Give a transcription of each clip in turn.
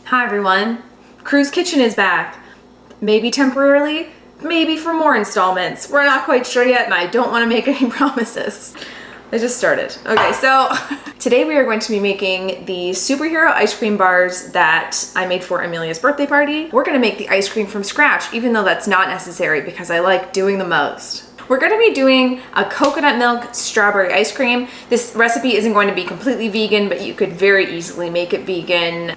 Hi everyone, Cruise Kitchen is back. Maybe temporarily, maybe for more installments. We're not quite sure yet and I don't want to make any promises. I just started. Okay, so today we are going to be making the superhero ice cream bars that I made for Amelia's birthday party. We're gonna make the ice cream from scratch, even though that's not necessary because I like doing the most. We're gonna be doing a coconut milk strawberry ice cream. This recipe isn't going to be completely vegan, but you could very easily make it vegan.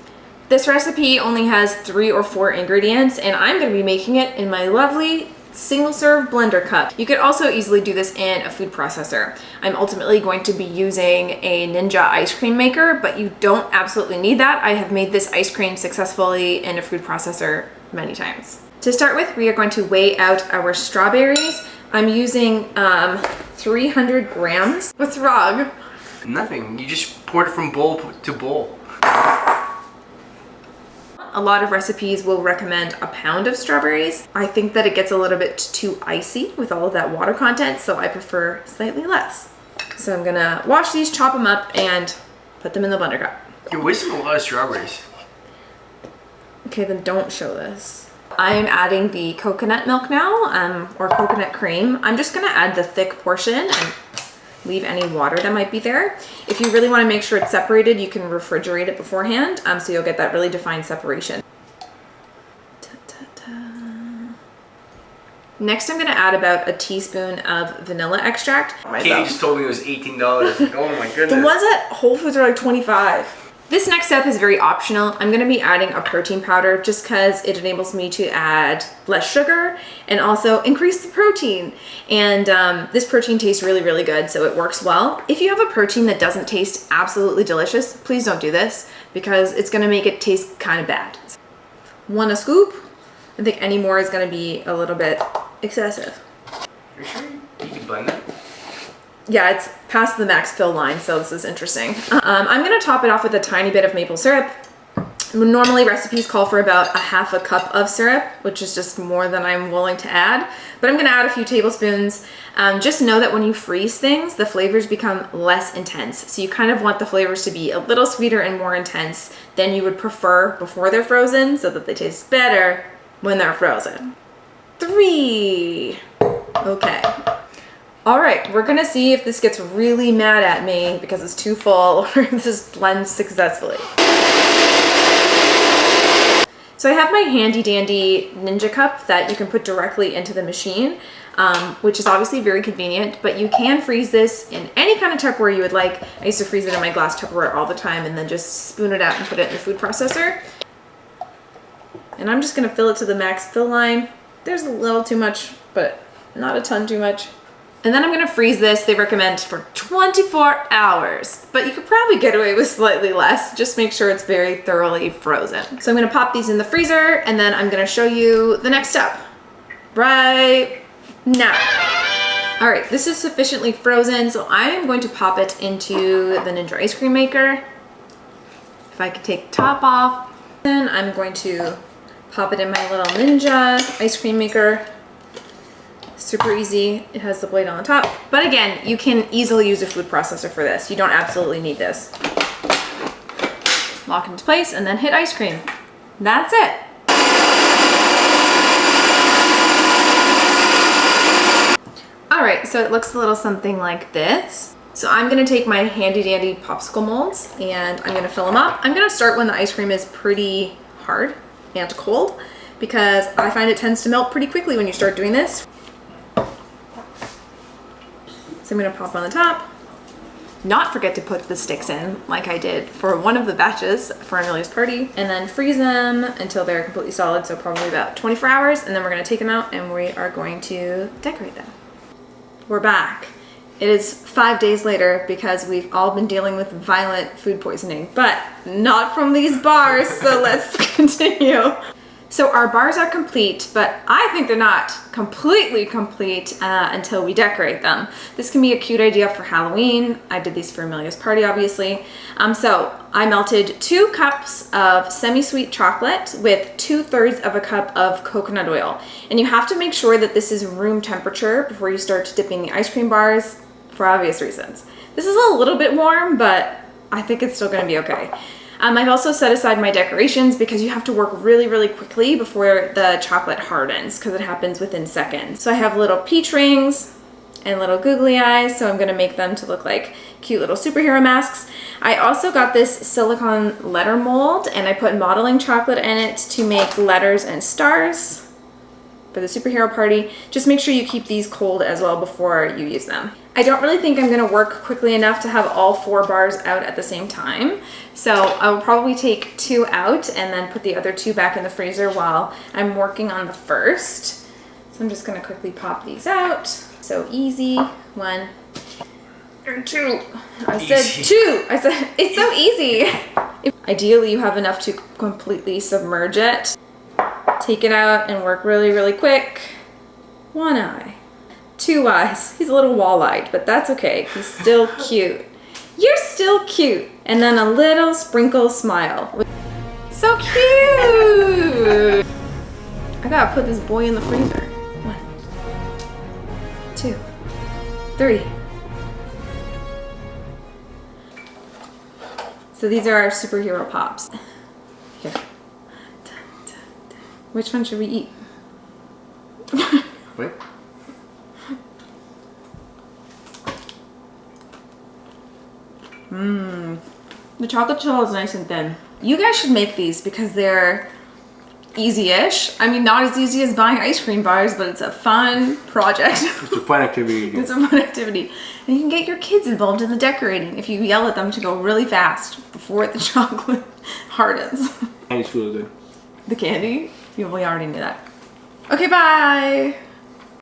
This recipe only has 3 or 4 ingredients, and I'm gonna be making it in my lovely single serve blender cup. You could also easily do this in a food processor. I'm ultimately going to be using a Ninja ice cream maker, but you don't absolutely need that. I have made this ice cream successfully in a food processor many times. To start with, we are going to weigh out our strawberries. I'm using 300 grams. What's wrong? Nothing. You just poured it from bowl to bowl. A lot of recipes will recommend a pound of strawberries. I think that it gets a little bit too icy with all of that water content, so I prefer slightly less. So I'm gonna wash these, chop them up, and put them in the blender cup. You're wasting a lot of strawberries. Okay, then don't show this. I am adding the coconut milk now, or coconut cream. I'm just gonna add the thick portion and leave any water that might be there. If you really want to make sure it's separated, you can refrigerate it beforehand, so you'll get that really defined separation. Next, I'm gonna add about a teaspoon of vanilla extract. Katie just told me it was $18. Like, oh my goodness. The ones at Whole Foods are like 25. This next step is very optional. I'm gonna be adding a protein powder just because it enables me to add less sugar and also increase the protein. And this protein tastes really, really good, so it works well. If you have a protein that doesn't taste absolutely delicious, please don't do this because it's gonna make it taste kind of bad. 1 scoop. I think any more is gonna be a little bit excessive. Are you sure you can blend that? Yeah, it's past the max fill line, so this is interesting. I'm gonna top it off with a tiny bit of maple syrup. Normally recipes call for about a half a cup of syrup, which is just more than I'm willing to add, but I'm gonna add a few tablespoons. Just know that when you freeze things, the flavors become less intense. So you kind of want the flavors to be a little sweeter and more intense than you would prefer before they're frozen so that they taste better when they're frozen. 3. Okay. All right, we're gonna see if this gets really mad at me because it's too full or if this blends successfully. So I have my handy dandy Ninja cup that you can put directly into the machine, which is obviously very convenient, but you can freeze this in any kind of Tupperware you would like. I used to freeze it in my glass Tupperware all the time and then just spoon it out and put it in the food processor. And I'm just gonna fill it to the max fill line. There's a little too much, but not a ton too much. And then I'm gonna freeze this, they recommend for 24 hours, but you could probably get away with slightly less. Just make sure it's very thoroughly frozen. So I'm gonna pop these in the freezer and then I'm gonna show you the next step right now. All right, this is sufficiently frozen, so I am going to pop it into the Ninja ice cream maker. If I could take the top off, then I'm going to pop it in my little Ninja ice cream maker. Super easy. It has the blade on the top. But again, you can easily use a food processor for this. You don't absolutely need this. Lock it into place and then hit ice cream. That's it. All right, so it looks a little something like this. So I'm gonna take my handy dandy popsicle molds and I'm gonna fill them up. I'm gonna start when the ice cream is pretty hard and cold because I find it tends to melt pretty quickly when you start doing this. So I'm gonna pop on the top. Not forget to put the sticks in like I did for one of the batches for Amelia's party, and then freeze them until they're completely solid, so probably about 24 hours, and then we're gonna take them out and we are going to decorate them. We're back. It is 5 days later because we've all been dealing with violent food poisoning, but not from these bars, so let's continue. So our bars are complete, but I think they're not completely complete until we decorate them. This can be a cute idea for Halloween. I did these for Amelia's party, obviously. So I melted 2 cups of semi-sweet chocolate with 2/3 of a cup of coconut oil. And you have to make sure that this is room temperature before you start dipping the ice cream bars for obvious reasons. This is a little bit warm, but I think it's still gonna be okay. I've also set aside my decorations because you have to work really, really quickly before the chocolate hardens because it happens within seconds. So I have little peach rings and little googly eyes, so I'm gonna make them to look like cute little superhero masks. I also got this silicone letter mold and I put modeling chocolate in it to make letters and stars for the superhero party. Just make sure you keep these cold as well before you use them. I don't really think I'm gonna work quickly enough to have all 4 bars out at the same time. So I will probably take 2 out and then put the other 2 back in the freezer while I'm working on the first. So I'm just gonna quickly pop these out. So easy. 1 and 2. I said 2. I said, it's so easy. Ideally you have enough to completely submerge it. Take it out and work really, really quick. 1 eye. 2 eyes. He's a little wall-eyed, but that's okay. He's still cute. You're still cute. And then a little sprinkle smile. So cute! I gotta put this boy in the freezer. 1, 2, 3. So these are our superhero pops. Here. Which one should we eat? Wait. The chocolate shell is nice and thin. You guys should make these because they're easy-ish. I mean, not as easy as buying ice cream bars, but it's a fun project. It's a fun activity. It's a fun activity. And you can get your kids involved in the decorating if you yell at them to go really fast before the chocolate hardens. Candy's really good. The candy? We already knew that. Okay, bye!